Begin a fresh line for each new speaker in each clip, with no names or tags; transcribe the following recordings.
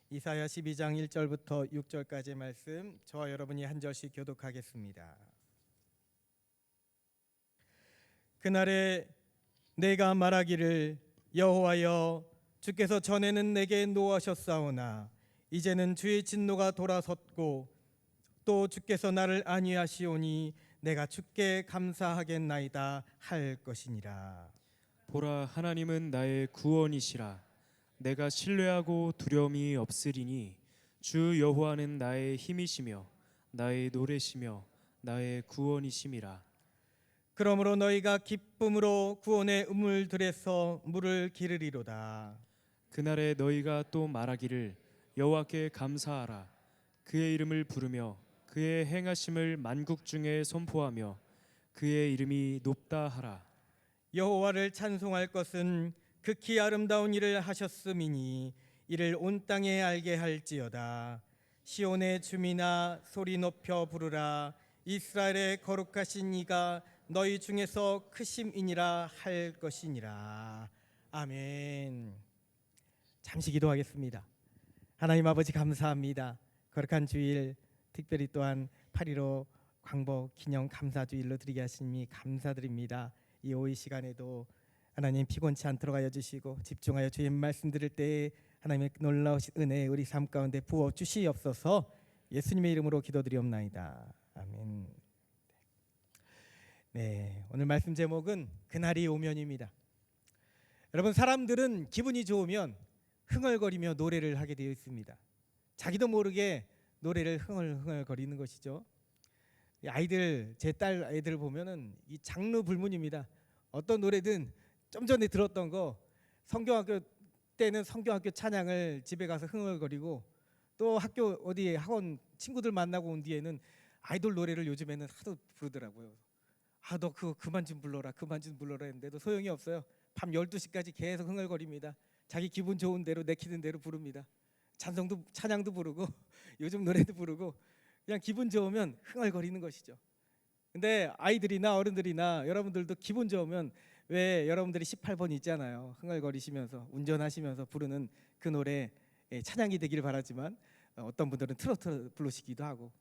이사야 12장 1절부터 6절까지의 말씀, 저와 여러분이 한 절씩 교독하겠습니다. 그날에 내가 말하기를 여호와여 주께서 전에는 내게 노하셨사오나 이제는 주의 진노가 돌아섰고 또 주께서 나를 안위하시오니 내가 주께 감사하겠나이다 할 것이니라.
보라, 하나님은 나의 구원이시라. 내가 신뢰하고 두려움이 없으리니 주 여호와는 나의 힘이시며 나의 노래시며 나의 구원이심이라.
그러므로 너희가 기쁨으로 구원의 우물들에서 물을 기르리로다.
그날에 너희가 또 말하기를 여호와께 감사하라. 그의 이름을 부르며 그의 행하심을 만국 중에 선포하며 그의 이름이 높다 하라.
여호와를 찬송할 것은 극히 아름다운 일을 하셨음이니 이를 온 땅에 알게 할지어다. 시온의 주민아 소리 높여 부르라. 이스라엘의 거룩하신 이가 너희 중에서 크심이니라 할 것이니라. 아멘. 잠시 기도하겠습니다. 하나님 아버지 감사합니다. 거룩한 주일, 특별히 또한 8.15 광복 기념 감사주일로 드리게 하시니 감사드립니다. 이 오후 시간에도 하나님 피곤치 않도록 하여 주시고 집중하여 주의 말씀 들을 때에 하나님의 놀라우신 은혜 우리 삶 가운데 부어 주시옵소서. 예수님의 이름으로 기도드리옵나이다. 아멘. 네, 오늘 말씀 제목은 그날이 오면입니다. 여러분, 사람들은 기분이 좋으면 흥얼거리며 노래를 하게 되어 있습니다. 자기도 모르게 노래를 흥얼흥얼거리는 것이죠. 아이들, 제 딸 아이들 보면은 이 장르 불문입니다. 어떤 노래든 좀 전에 들었던 거, 성경학교 때는 성경학교 찬양을 집에 가서 흥얼거리고, 또 학교 어디 학원 친구들 만나고 온 뒤에는 아이돌 노래를 요즘에는 하도 부르더라고요. 너 그거 그만 좀 불러라 했는데도 소용이 없어요. 밤 12시까지 계속 흥얼거립니다. 자기 기분 좋은 대로 내키는 대로 부릅니다. 찬양도 부르고 요즘 노래도 부르고 그냥 기분 좋으면 흥얼거리는 것이죠. 근데 아이들이나 어른들이나 여러분들도 기분 좋으면 왜 여러분들이 18번 있잖아요. 흥얼거리시면서 운전하시면서 부르는 그 노래 찬양이 되기를 바라지만 어떤 분들은 트로트 부르시기도 하고,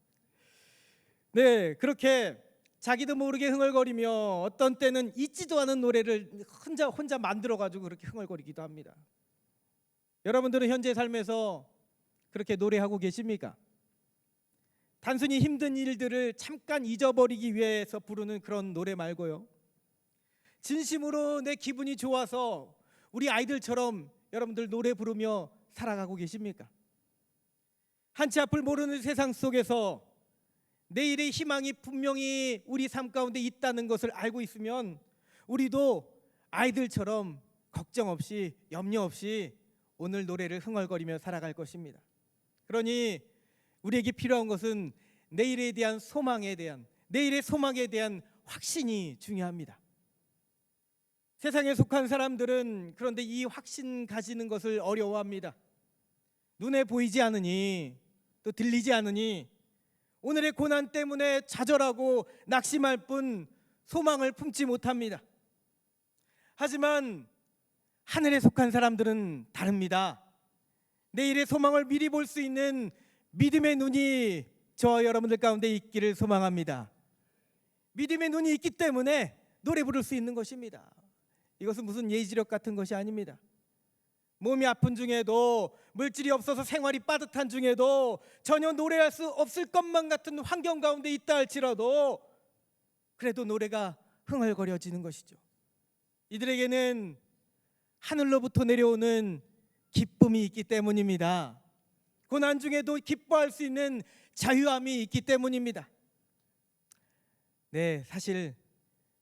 네, 그렇게 자기도 모르게 흥얼거리며 어떤 때는 있지도 않은 노래를 혼자 만들어가지고 그렇게 흥얼거리기도 합니다. 여러분들은 현재 삶에서 그렇게 노래하고 계십니까? 단순히 힘든 일들을 잠깐 잊어버리기 위해서 부르는 그런 노래 말고요, 진심으로 내 기분이 좋아서 우리 아이들처럼 여러분들 노래 부르며 살아가고 계십니까? 한치 앞을 모르는 세상 속에서 내일의 희망이 분명히 우리 삶 가운데 있다는 것을 알고 있으면 우리도 아이들처럼 걱정 없이 염려 없이 오늘 노래를 흥얼거리며 살아갈 것입니다. 그러니 우리에게 필요한 것은 내일에 대한 내일의 소망에 대한 확신이 중요합니다. 세상에 속한 사람들은 그런데 이 확신 가지는 것을 어려워합니다. 눈에 보이지 않으니 또 들리지 않으니 오늘의 고난 때문에 좌절하고 낙심할 뿐 소망을 품지 못합니다. 하지만 하늘에 속한 사람들은 다릅니다. 내일의 소망을 미리 볼 수 있는 믿음의 눈이 저와 여러분들 가운데 있기를 소망합니다. 믿음의 눈이 있기 때문에 노래 부를 수 있는 것입니다. 이것은 무슨 예지력 같은 것이 아닙니다. 몸이 아픈 중에도, 물질이 없어서 생활이 빠듯한 중에도, 전혀 노래할 수 없을 것만 같은 환경 가운데 있다 할지라도 그래도 노래가 흥얼거려지는 것이죠. 이들에게는 하늘로부터 내려오는 기쁨이 있기 때문입니다. 고난 중에도 기뻐할 수 있는 자유함이 있기 때문입니다. 네, 사실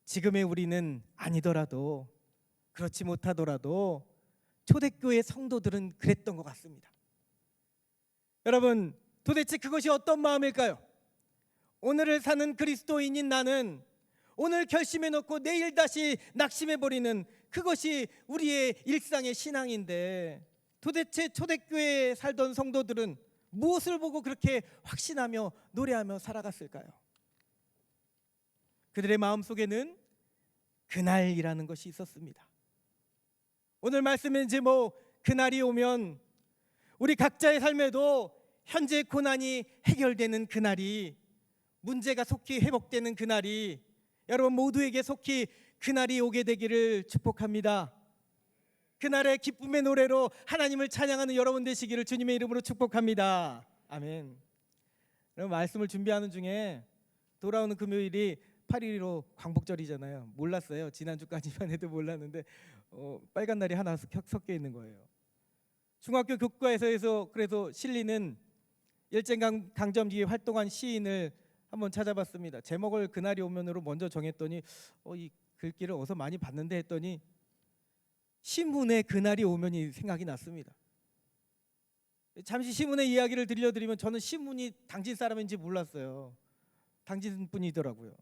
지금의 우리는 아니더라도, 그렇지 못하더라도 초대교회 성도들은 그랬던 것 같습니다. 여러분, 도대체 그것이 어떤 마음일까요? 오늘을 사는 그리스도인인 나는 오늘 결심해 놓고 내일 다시 낙심해버리는 그것이 우리의 일상의 신앙인데, 도대체 초대교회에 살던 성도들은 무엇을 보고 그렇게 확신하며 노래하며 살아갔을까요? 그들의 마음속에는 그날이라는 것이 있었습니다. 오늘 말씀의 제목, 그날이 오면 우리 각자의 삶에도 현재 고난이 해결되는 그날이, 문제가 속히 회복되는 그날이, 여러분 모두에게 속히 그날이 오게 되기를 축복합니다. 그날의 기쁨의 노래로 하나님을 찬양하는 여러분 되시기를 주님의 이름으로 축복합니다. 아멘. 여러분, 말씀을 준비하는 중에 돌아오는 금요일이 8.15 광복절이잖아요. 몰랐어요. 지난주까지만 해도 몰랐는데 빨간 날이 하나 섞여 있는 거예요. 중학교 교과서에서 그래서 실리는 일제강점 기에 활동한 시인을 한번 찾아봤습니다. 제목을 그날이 오면으로 먼저 정했더니 이 글귀를 어디서 많이 봤는데 했더니 신문의 그날이 오면이 생각이 났습니다. 잠시 신문의 이야기를 들려드리면, 저는 신문이 당진 사람인지 몰랐어요. 당진 분이더라고요.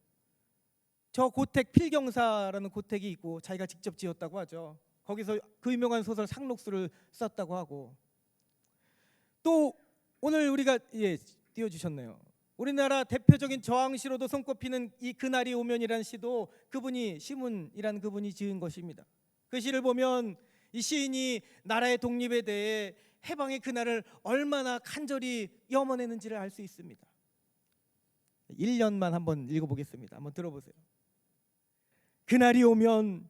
저 고택 필경사라는 고택이 있고 자기가 직접 지었다고 하죠. 거기서 그 유명한 소설 상록수를 썼다고 하고, 또 오늘 우리가 띄워주셨네요. 우리나라 대표적인 저항시로도 손꼽히는 이 그날이 오면이라는 시도 그분이, 시문이라는 그분이 지은 것입니다. 그 시를 보면 이 시인이 나라의 독립에 대해 해방의 그날을 얼마나 간절히 염원했는지를 알 수 있습니다. 1년만 한번 읽어보겠습니다. 한번 들어보세요. 그날이 오면,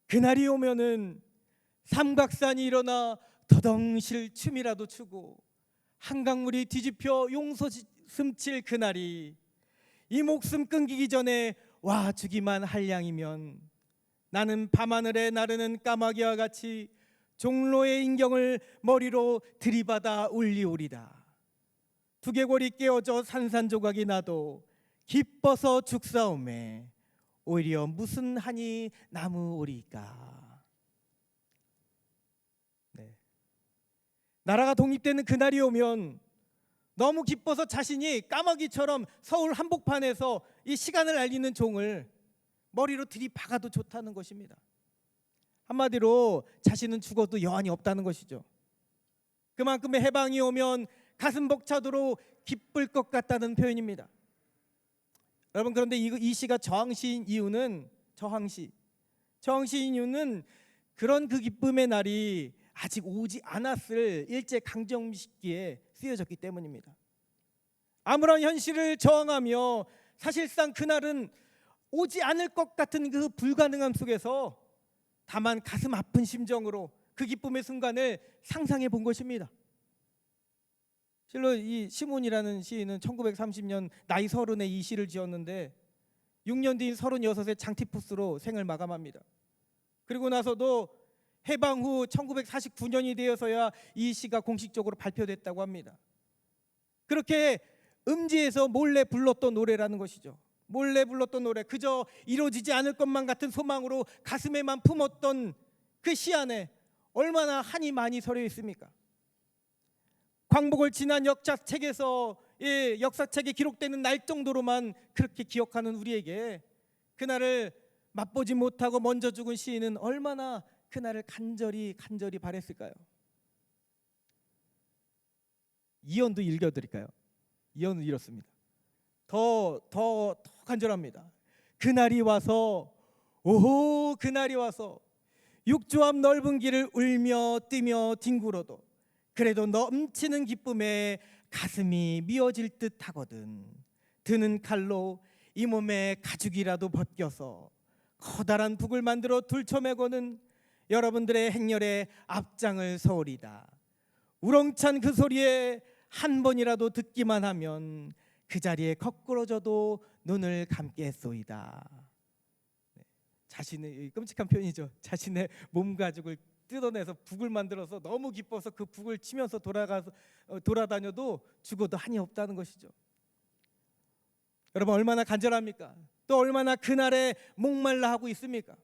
그날이 오면은 삼각산이 일어나 더덩실 춤이라도 추고 한강물이 뒤집혀 용서 숨칠 그날이 이 목숨 끊기기 전에 와주기만 할 양이면 나는 밤하늘에 나르는 까마귀와 같이 종로의 인경을 머리로 들이받아 울리오리다. 두개골이 깨어져 산산조각이 나도 기뻐서 죽사오매 오히려 무슨 한이 남으오리까. 네. 나라가 독립되는 그날이 오면 너무 기뻐서 자신이 까마귀처럼 서울 한복판에서 이 시간을 알리는 종을 머리로 들이박아도 좋다는 것입니다. 한마디로 자신은 죽어도 여한이 없다는 것이죠. 그만큼의 해방이 오면 가슴 벅차도록 기쁠 것 같다는 표현입니다. 여러분, 그런데 이 시가 저항시인 이유는, 저항시인 이유는 그런 그 기쁨의 날이 아직 오지 않았을 일제 강점 시기에 쓰여졌기 때문입니다. 아무런 현실을 저항하며 사실상 그날은 오지 않을 것 같은 그 불가능함 속에서 다만 가슴 아픈 심정으로 그 기쁨의 순간을 상상해 본 것입니다. 실로 이 시몬이라는 시인은 1930년 나이 30에 이 시를 지었는데 6년 뒤인 36에 장티푸스로 생을 마감합니다. 그리고 나서도 해방 후 1949년이 되어서야 이 시가 공식적으로 발표됐다고 합니다. 그렇게 음지에서 몰래 불렀던 노래라는 것이죠. 몰래 불렀던 노래, 그저 이루어지지 않을 것만 같은 소망으로 가슴에만 품었던 그 시 안에 얼마나 한이 많이 서려 있습니까? 광복을 지난 역사책에서, 역사책에 기록되는 날 정도로만 그렇게 기억하는 우리에게 그날을 맛보지 못하고 먼저 죽은 시인은 얼마나 그날을 간절히 바랬을까요? 이언도 읽어드릴까요? 이언은 이렇습니다. 더 간절합니다. 그날이 와서, 오호 그날이 와서 육조 앞 넓은 길을 울며 뛰며 뒹굴어도 그래도 넘치는 기쁨에 가슴이 미어질 듯 하거든. 드는 칼로 이 몸의 가죽이라도 벗겨서 커다란 북을 만들어 둘쳐매고는 여러분들의 행렬에 앞장을 서오리다. 우렁찬 그 소리에 한 번이라도 듣기만 하면 그 자리에 거꾸러져도 눈을 감겠소이다. 자신의, 끔찍한 표현이죠. 자신의 몸 가죽을 뜯어내서 북을 만들어서 너무 기뻐서 그 북을 치면서 돌아다녀도 죽어도 한이 없다는 것이죠. 여러분, 얼마나 간절합니까? 또 얼마나 그날에 목말라 하고 있습니까?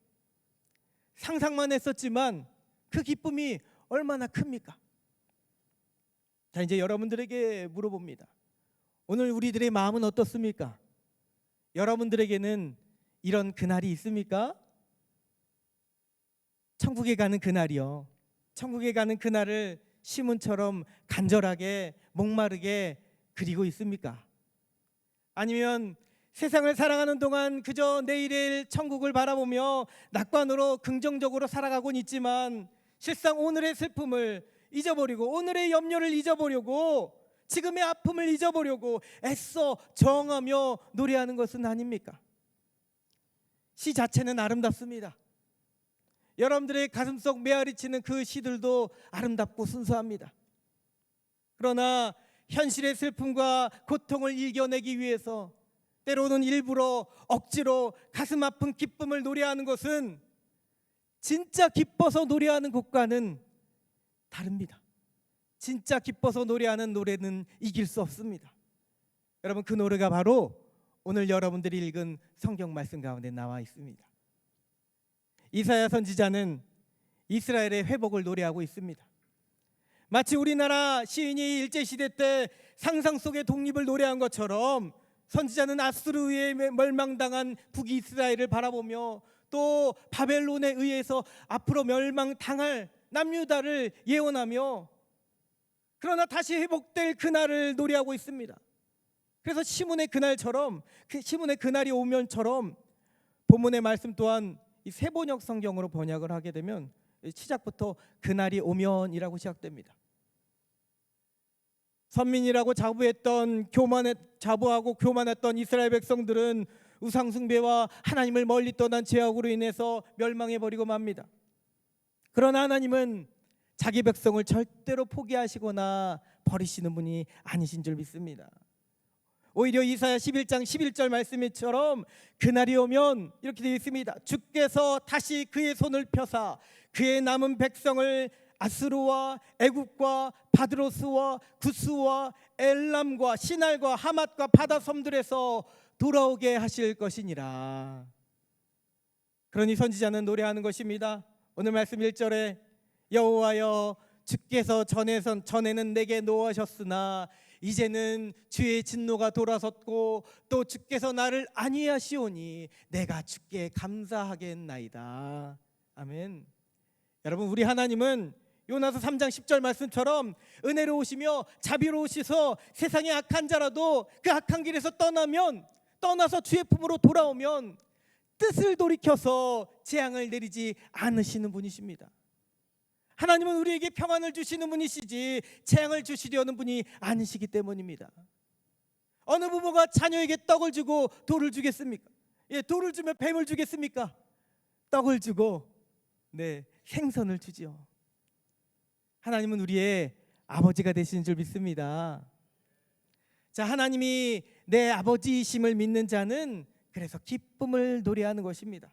상상만 했었지만 그 기쁨이 얼마나 큽니까? 자, 이제 여러분들에게 물어봅니다. 오늘 우리들의 마음은 어떻습니까? 여러분들에게는 이런 그날이 있습니까? 천국에 가는 그날이요. 천국에 가는 그날을 시문처럼 간절하게 목마르게 그리고 있습니까? 아니면 세상을 살아가는 동안 그저 내일의 천국을 바라보며 낙관으로 긍정적으로 살아가곤 있지만 실상 오늘의 슬픔을 잊어버리고 오늘의 염려를 잊어버리고 지금의 아픔을 잊어버리고 애써 정하며 노래하는 것은 아닙니까? 시 자체는 아름답습니다. 여러분들의 가슴속 메아리치는 그 시들도 아름답고 순수합니다. 그러나 현실의 슬픔과 고통을 이겨내기 위해서 때로는 일부러 억지로 가슴 아픈 기쁨을 노래하는 것은 진짜 기뻐서 노래하는 것과는 다릅니다. 진짜 기뻐서 노래하는 노래는 이길 수 없습니다. 여러분, 그 노래가 바로 오늘 여러분들이 읽은 성경 말씀 가운데 나와 있습니다. 이사야 선지자는 이스라엘의 회복을 노래하고 있습니다. 마치 우리나라 시인이 일제시대 때 상상 속의 독립을 노래한 것처럼 선지자는 아수르에 멸망당한 북이스라엘을 바라보며 또 바벨론에 의해서 앞으로 멸망당할 남유다를 예언하며 그러나 다시 회복될 그날을 노래하고 있습니다. 그래서 시문의 그날처럼, 그 시문의 그날이 오면처럼 본문의 말씀 또한 이 세번역 성경으로 번역을 하게 되면 시작부터 그날이 오면이라고 시작됩니다. 선민이라고 자부하고 교만했던 이스라엘 백성들은 우상숭배와 하나님을 멀리 떠난 죄악으로 인해서 멸망해버리고 맙니다. 그러나 하나님은 자기 백성을 절대로 포기하시거나 버리시는 분이 아니신 줄 믿습니다. 오히려 이사야 11장 11절 말씀처럼 그날이 오면 이렇게 되어 있습니다. 주께서 다시 그의 손을 펴사 그의 남은 백성을 아수르와 애굽과 바드로스와 구스와 엘람과 시날과 하맛과 바다 섬들에서 돌아오게 하실 것이니라. 그러니 선지자는 노래하는 것입니다. 오늘 말씀 1절에 여호와여 주께서 전에는 내게 노하셨으나 이제는 주의 진노가 돌아섰고 또 주께서 나를 안위하시오니 내가 주께 감사하겠나이다. 아멘. 여러분, 우리 하나님은 요나서 3장 10절 말씀처럼 은혜로우시며 자비로우시서 세상의 악한 자라도 그 악한 길에서 떠나서 주의 품으로 돌아오면 뜻을 돌이켜서 재앙을 내리지 않으시는 분이십니다. 하나님은 우리에게 평안을 주시는 분이시지 재앙을 주시려는 분이 아니시기 때문입니다. 어느 부모가 자녀에게 떡을 주고 돌을 주겠습니까? 돌을 주면 뱀을 주겠습니까? 떡을 주고 생선을 주지요. 하나님은 우리의 아버지가 되시는 줄 믿습니다. 자, 하나님이 내 아버지이심을 믿는 자는 그래서 기쁨을 노래하는 것입니다.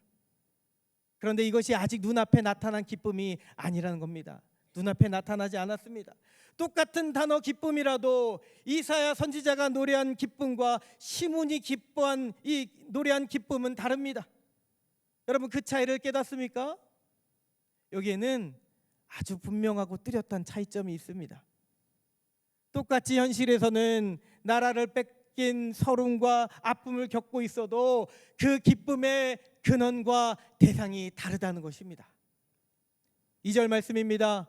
그런데 이것이 아직 눈앞에 나타난 기쁨이 아니라는 겁니다. 눈앞에 나타나지 않았습니다. 똑같은 단어 기쁨이라도 이사야 선지자가 노래한 기쁨과 시문이 기뻐한 이 노래한 기쁨은 다릅니다. 여러분, 그 차이를 깨닫습니까? 여기에는 아주 분명하고 뚜렷한 차이점이 있습니다. 똑같이 현실에서는 나라를 뺏긴 서름과 아픔을 겪고 있어도 그 기쁨의 근원과 대상이 다르다는 것입니다. 2절 말씀입니다.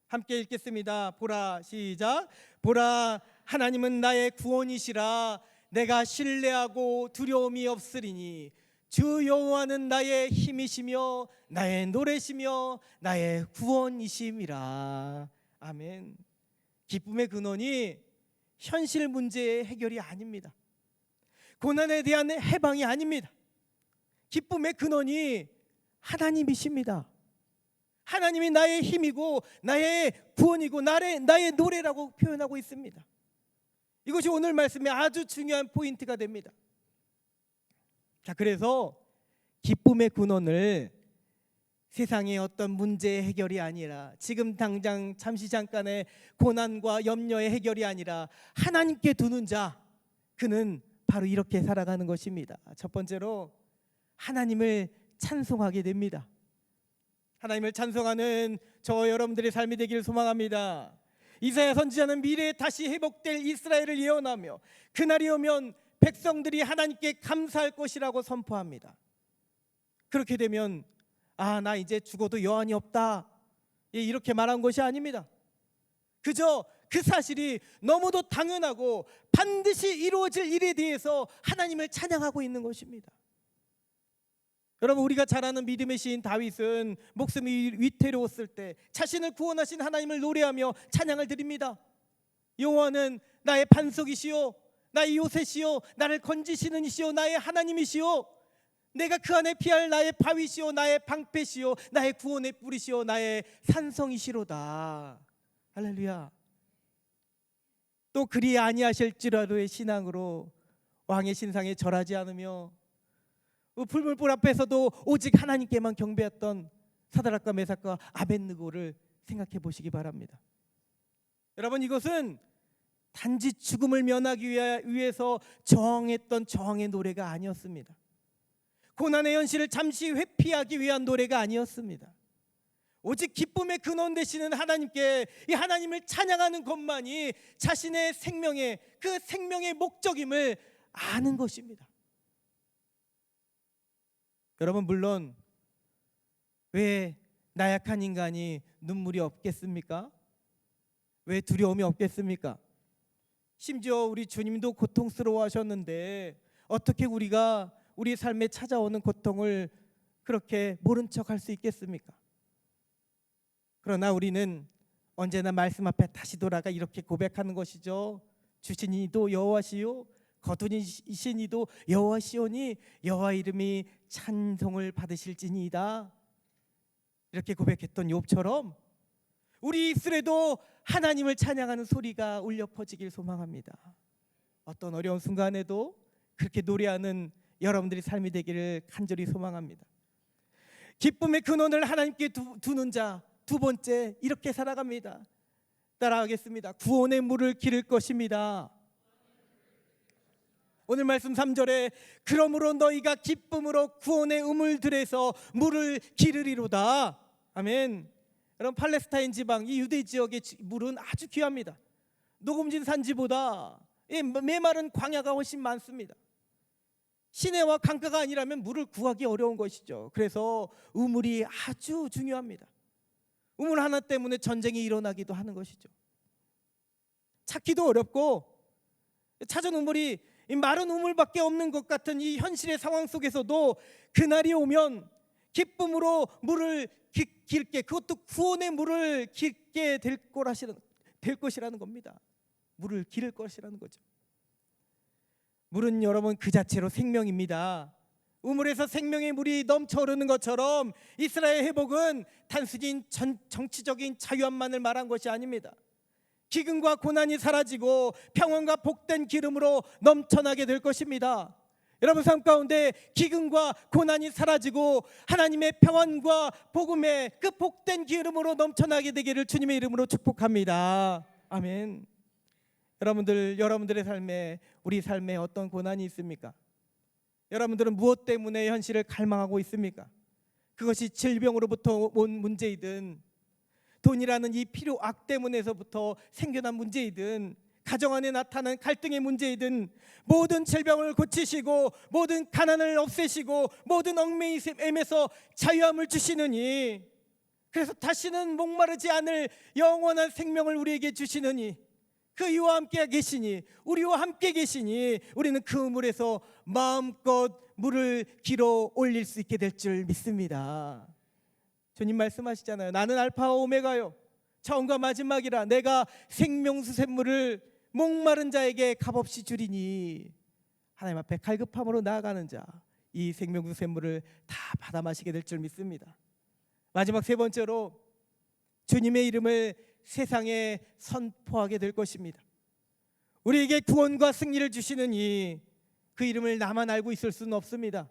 함께 읽겠습니다. 보라, 시작. 보라, 하나님은 나의 구원이시라. 내가 신뢰하고 두려움이 없으리니 주 여호와는 나의 힘이시며 나의 노래시며 나의 구원이심이라. 아멘. 기쁨의 근원이 현실 문제의 해결이 아닙니다. 고난에 대한 해방이 아닙니다. 기쁨의 근원이 하나님이십니다. 하나님이 나의 힘이고 나의 구원이고 나의 노래라고 표현하고 있습니다. 이것이 오늘 말씀의 아주 중요한 포인트가 됩니다. 자, 그래서 기쁨의 근원을 세상의 어떤 문제의 해결이 아니라 지금 당장 잠시 잠깐의 고난과 염려의 해결이 아니라 하나님께 두는 자, 그는 바로 이렇게 살아가는 것입니다. 첫 번째로 하나님을 찬송하게 됩니다. 하나님을 찬송하는 저 여러분들의 삶이 되기를 소망합니다. 이사야 선지자는 미래에 다시 회복될 이스라엘을 예언하며 그날이 오면 백성들이 하나님께 감사할 것이라고 선포합니다. 그렇게 되면 나 이제 죽어도 여한이 없다, 이렇게 말한 것이 아닙니다. 그저 그 사실이 너무도 당연하고 반드시 이루어질 일에 대해서 하나님을 찬양하고 있는 것입니다. 여러분, 우리가 잘 아는 믿음의 시인 다윗은 목숨이 위태로웠을 때 자신을 구원하신 하나님을 노래하며 찬양을 드립니다. 여호와는 나의 반석이시요 나의 요새시요 나를 건지시는 이시요 나의 하나님이시요 내가 그 안에 피할 나의 바위시요 나의 방패시요 나의 구원의 뿌리시요 나의 산성이시로다. 할렐루야. 또 그리 아니하실지라도의 신앙으로 왕의 신상에 절하지 않으며 불물불 앞에서도 오직 하나님께만 경배했던 사드락과 메삭과 아벳느고를 생각해 보시기 바랍니다. 여러분, 이것은 단지 죽음을 면하기 위해서 저항했던 저항의 노래가 아니었습니다. 고난의 현실을 잠시 회피하기 위한 노래가 아니었습니다. 오직 기쁨의 근원 되시는 하나님께, 이 하나님을 찬양하는 것만이 자신의 생명의 그 생명의 목적임을 아는 것입니다. 여러분, 물론 왜 나약한 인간이 눈물이 없겠습니까? 왜 두려움이 없겠습니까? 심지어 우리 주님도 고통스러워하셨는데 어떻게 우리가 우리 삶에 찾아오는 고통을 그렇게 모른 척할 수 있겠습니까? 그러나 우리는 언제나 말씀 앞에 다시 돌아가 이렇게 고백하는 것이죠. 주신 이도 여호와시요 거두이신 이도 여호와시오니 여호와 이름이 찬송을 받으실지니이다. 이렇게 고백했던 욥처럼 우리 입술에도 하나님을 찬양하는 소리가 울려 퍼지길 소망합니다. 어떤 어려운 순간에도 그렇게 노래하는 여러분들의 삶이 되기를 간절히 소망합니다. 기쁨의 근원을 하나님께 두는 자, 두 번째, 이렇게 살아갑니다. 따라하겠습니다. 구원의 물을 기를 것입니다. 오늘 말씀 3절에 그러므로 너희가 기쁨으로 구원의 우물들에서 물을 기르리로다. 아멘. 여러분, 팔레스타인 지방, 이 유대 지역의 물은 아주 귀합니다. 녹음진 산지보다 메마른 광야가 훨씬 많습니다. 시내와 강가가 아니라면 물을 구하기 어려운 것이죠. 그래서 우물이 아주 중요합니다. 우물 하나 때문에 전쟁이 일어나기도 하는 것이죠. 찾기도 어렵고 찾은 우물이 마른 우물밖에 없는 것 같은 이 현실의 상황 속에서도 그날이 오면 기쁨으로 물을 길게, 그것도 구원의 물을 길게 될 것이라는 겁니다. 물을 기를 것이라는 거죠. 물은 여러분 그 자체로 생명입니다. 우물에서 생명의 물이 넘쳐 흐르는 것처럼 이스라엘 회복은 단순히 정치적인 자유함만을 말한 것이 아닙니다. 기근과 고난이 사라지고 평안과 복된 기름으로 넘쳐나게 될 것입니다. 여러분 삶 가운데 기근과 고난이 사라지고 하나님의 평안과 복음의 그 복된 기름으로 넘쳐나게 되기를 주님의 이름으로 축복합니다. 아멘. 여러분들의 삶에, 우리 삶에 어떤 고난이 있습니까? 여러분들은 무엇 때문에 현실을 갈망하고 있습니까? 그것이 질병으로부터 온 문제이든 돈이라는 이 필요악 때문에서부터 생겨난 문제이든 가정 안에 나타난 갈등의 문제이든 모든 질병을 고치시고 모든 가난을 없애시고 모든 얽매임에서 자유함을 주시느니, 그래서 다시는 목마르지 않을 영원한 생명을 우리에게 주시느니, 그 이와 함께 계시니, 우리와 함께 계시니 우리는 그 물에서 마음껏 물을 길어 올릴 수 있게 될 줄 믿습니다. 주님 말씀하시잖아요. 나는 알파와 오메가요 처음과 마지막이라. 내가 생명수 샘물을 목마른 자에게 값없이 주리니. 하나님 앞에 갈급함으로 나아가는 자, 이 생명수 샘물을 다 받아 마시게 될 줄 믿습니다. 마지막 세 번째로 주님의 이름을 세상에 선포하게 될 것입니다. 우리에게 구원과 승리를 주시는 그 이름을 나만 알고 있을 수는 없습니다.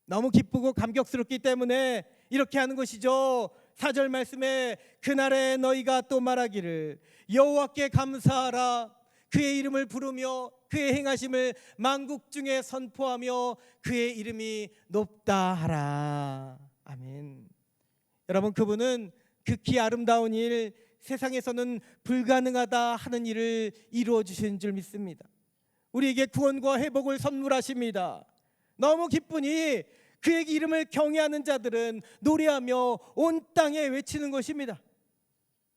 너무 기쁘고 감격스럽기 때문에 이렇게 하는 것이죠. 4절 말씀에 그날에 너희가 또 말하기를 여호와께 감사하라. 그의 이름을 부르며 그의 행하심을 만국 중에 선포하며 그의 이름이 높다 하라. 아멘. 여러분, 그분은 극히 아름다운 일, 세상에서는 불가능하다 하는 일을 이루어 주시는 줄 믿습니다. 우리에게 구원과 회복을 선물하십니다. 너무 기쁘니 그의 이름을 경외하는 자들은 노래하며 온 땅에 외치는 것입니다.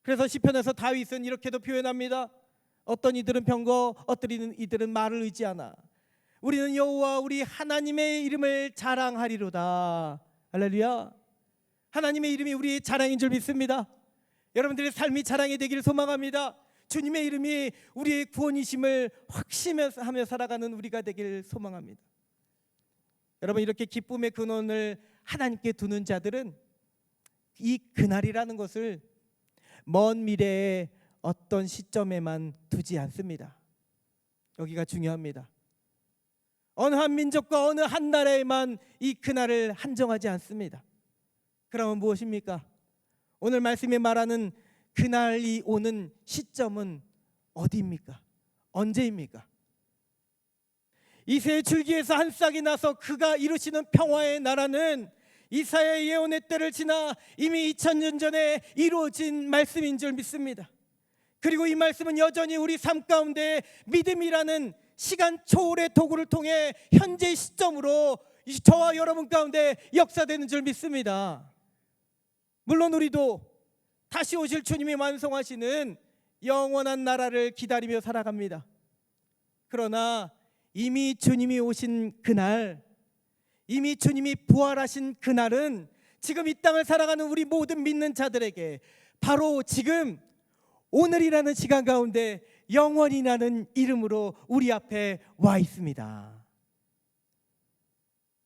그래서 시편에서 다윗은 이렇게도 표현합니다. 어떤 이들은 병거, 어떤 이들은 말을 의지하나 우리는 여호와 우리 하나님의 이름을 자랑하리로다. 할렐루야. 하나님의 이름이 우리의 자랑인 줄 믿습니다. 여러분들의 삶이 자랑이 되기를 소망합니다. 주님의 이름이 우리의 구원이심을 확신하며 살아가는 우리가 되기를 소망합니다. 여러분, 이렇게 기쁨의 근원을 하나님께 두는 자들은 이 그날이라는 것을 먼 미래의 어떤 시점에만 두지 않습니다. 여기가 중요합니다. 어느 한 민족과 어느 한 나라에만 이 그날을 한정하지 않습니다. 그러면 무엇입니까? 오늘 말씀에 말하는 그날이 오는 시점은 어디입니까? 언제입니까? 이새의 줄기에서 한 싹이 나서 그가 이루시는 평화의 나라는 이사야의 예언의 때를 지나 이미 2000년 전에 이루어진 말씀인 줄 믿습니다. 그리고 이 말씀은 여전히 우리 삶 가운데 믿음이라는 시간 초월의 도구를 통해 현재 시점으로 저와 여러분 가운데 역사되는 줄 믿습니다. 물론 우리도 다시 오실 주님이 완성하시는 영원한 나라를 기다리며 살아갑니다. 그러나 이미 주님이 오신 그날, 이미 주님이 부활하신 그날은 지금 이 땅을 살아가는 우리 모든 믿는 자들에게 바로 지금 오늘이라는 시간 가운데 영원이라는 이름으로 우리 앞에 와 있습니다.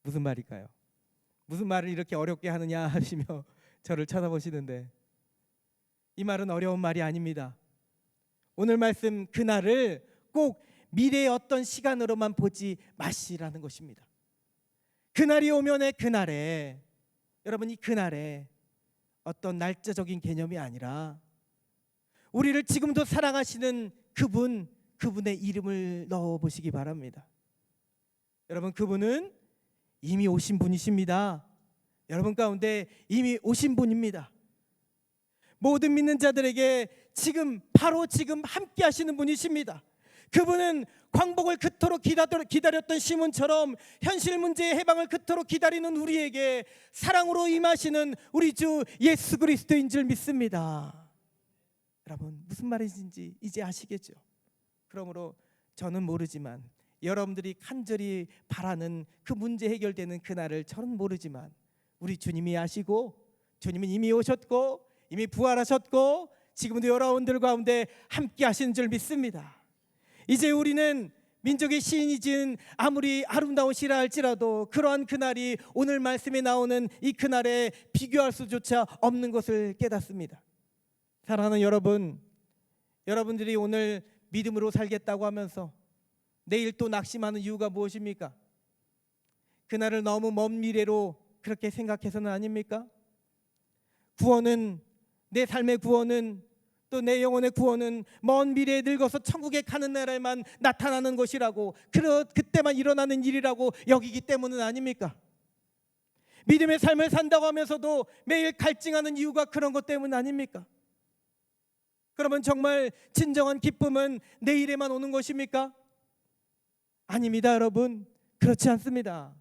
무슨 말일까요? 무슨 말을 이렇게 어렵게 하느냐 하시며 저를 쳐다보시는데, 이 말은 어려운 말이 아닙니다. 오늘 말씀 그날을 꼭 미래의 어떤 시간으로만 보지 마시라는 것입니다. 그날이 오면의 그날에, 여러분, 이 그날에 어떤 날짜적인 개념이 아니라 우리를 지금도 사랑하시는 그분의 이름을 넣어보시기 바랍니다. 여러분, 그분은 이미 오신 분이십니다. 여러분 가운데 이미 오신 분입니다. 모든 믿는 자들에게 지금 바로 지금 함께 하시는 분이십니다. 그분은 광복을 그토록 기다렸던 시몬처럼 현실 문제의 해방을 그토록 기다리는 우리에게 사랑으로 임하시는 우리 주 예수 그리스도인 줄 믿습니다. 여러분, 무슨 말인지 이제 아시겠죠? 그러므로 저는 모르지만 여러분들이 간절히 바라는 그 문제 해결되는 그날을 저는 모르지만 우리 주님이 아시고, 주님은 이미 오셨고 이미 부활하셨고 지금도 여러분들 가운데 함께 하시는 줄 믿습니다. 이제 우리는 민족의 시인이 지은 아무리 아름다운 시라 할지라도 그러한 그날이 오늘 말씀에 나오는 이 그날에 비교할 수조차 없는 것을 깨닫습니다. 사랑하는 여러분, 여러분들이 오늘 믿음으로 살겠다고 하면서 내일 또 낙심하는 이유가 무엇입니까? 그날을 너무 먼 미래로 그렇게 생각해서는 아닙니까? 구원은, 내 삶의 구원은, 또 내 영혼의 구원은 먼 미래에 늙어서 천국에 가는 날에만 나타나는 것이라고, 그때만 일어나는 일이라고 여기기 때문은 아닙니까? 믿음의 삶을 산다고 하면서도 매일 갈증하는 이유가 그런 것 때문 아닙니까? 그러면 정말 진정한 기쁨은 내일에만 오는 것입니까? 아닙니다, 여러분. 그렇지 않습니다.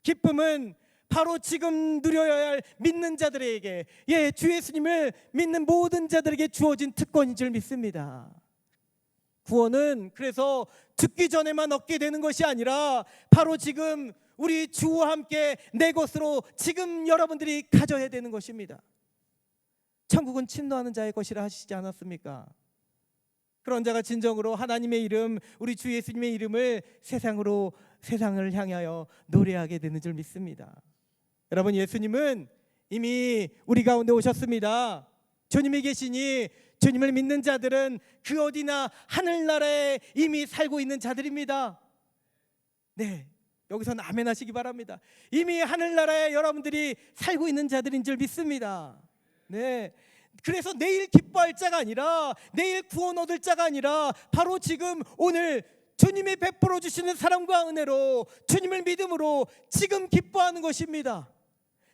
기쁨은 바로 지금 누려야 할 믿는 자들에게, 주 예수님을 믿는 모든 자들에게 주어진 특권인 줄 믿습니다. 구원은 그래서 죽기 전에만 얻게 되는 것이 아니라 바로 지금 우리 주와 함께 내 것으로 지금 여러분들이 가져야 되는 것입니다. 천국은 침노하는 자의 것이라 하시지 않았습니까? 그런 자가 진정으로 하나님의 이름, 우리 주 예수님의 이름을 세상을 향하여 노래하게 되는 줄 믿습니다. 여러분, 예수님은 이미 우리 가운데 오셨습니다. 주님이 계시니 주님을 믿는 자들은 그 어디나 하늘나라에 이미 살고 있는 자들입니다. 네, 여기서는 아멘 하시기 바랍니다. 이미 하늘나라에 여러분들이 살고 있는 자들인 줄 믿습니다. 네, 그래서 내일 기뻐할 자가 아니라, 내일 구원 얻을 자가 아니라 바로 지금 오늘 주님이 베풀어 주시는 사랑과 은혜로 주님을 믿음으로 지금 기뻐하는 것입니다.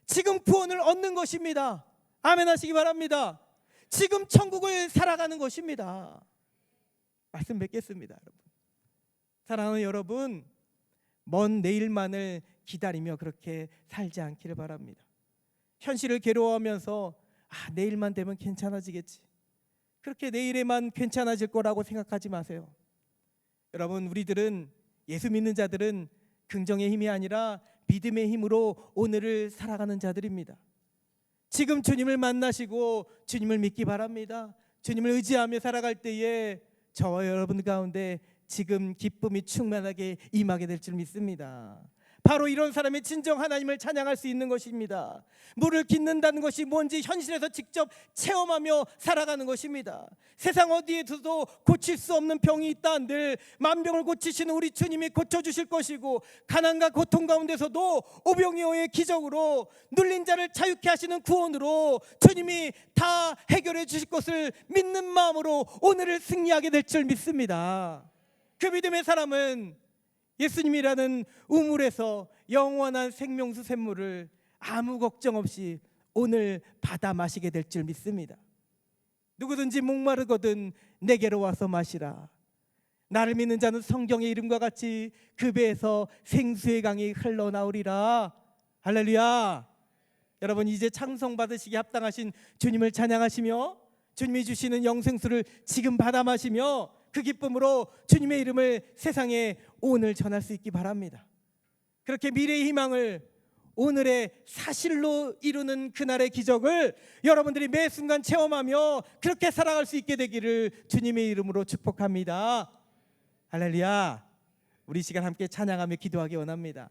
지금 구원을 얻는 것입니다. 아멘 하시기 바랍니다. 지금 천국을 살아가는 것입니다. 말씀 뵙겠습니다, 여러분. 사랑하는 여러분, 먼 내일만을 기다리며 그렇게 살지 않기를 바랍니다. 현실을 괴로워하면서 내일만 되면 괜찮아지겠지, 그렇게 내일에만 괜찮아질 거라고 생각하지 마세요. 여러분, 우리들은 예수 믿는 자들은 긍정의 힘이 아니라 믿음의 힘으로 오늘을 살아가는 자들입니다. 지금 주님을 만나시고 주님을 믿기 바랍니다. 주님을 의지하며 살아갈 때에 저와 여러분 가운데 지금 기쁨이 충만하게 임하게 될 줄 믿습니다. 바로 이런 사람이 진정 하나님을 찬양할 수 있는 것입니다. 물을 깃는다는 것이 뭔지 현실에서 직접 체험하며 살아가는 것입니다. 세상 어디에서도 고칠 수 없는 병이 있다 한들 만병을 고치시는 우리 주님이 고쳐주실 것이고, 가난과 고통 가운데서도 오병이어의 기적으로 눌린 자를 자유케 하시는 구원으로 주님이 다 해결해 주실 것을 믿는 마음으로 오늘을 승리하게 될 줄 믿습니다. 그 믿음의 사람은 예수님이라는 우물에서 영원한 생명수 샘물을 아무 걱정 없이 오늘 받아 마시게 될 줄 믿습니다. 누구든지 목마르거든 내게로 와서 마시라. 나를 믿는 자는 성경의 이름과 같이 그 배에서 생수의 강이 흘러나오리라. 할렐루야. 여러분, 이제 찬송 받으시기 합당하신 주님을 찬양하시며 주님이 주시는 영생수를 지금 받아 마시며 그 기쁨으로 주님의 이름을 세상에 오늘 전할 수 있기 바랍니다. 그렇게 미래의 희망을 오늘의 사실로 이루는 그날의 기적을 여러분들이 매 순간 체험하며 그렇게 살아갈 수 있게 되기를 주님의 이름으로 축복합니다. 할렐루야. 우리 시간 함께 찬양하며 기도하기 원합니다.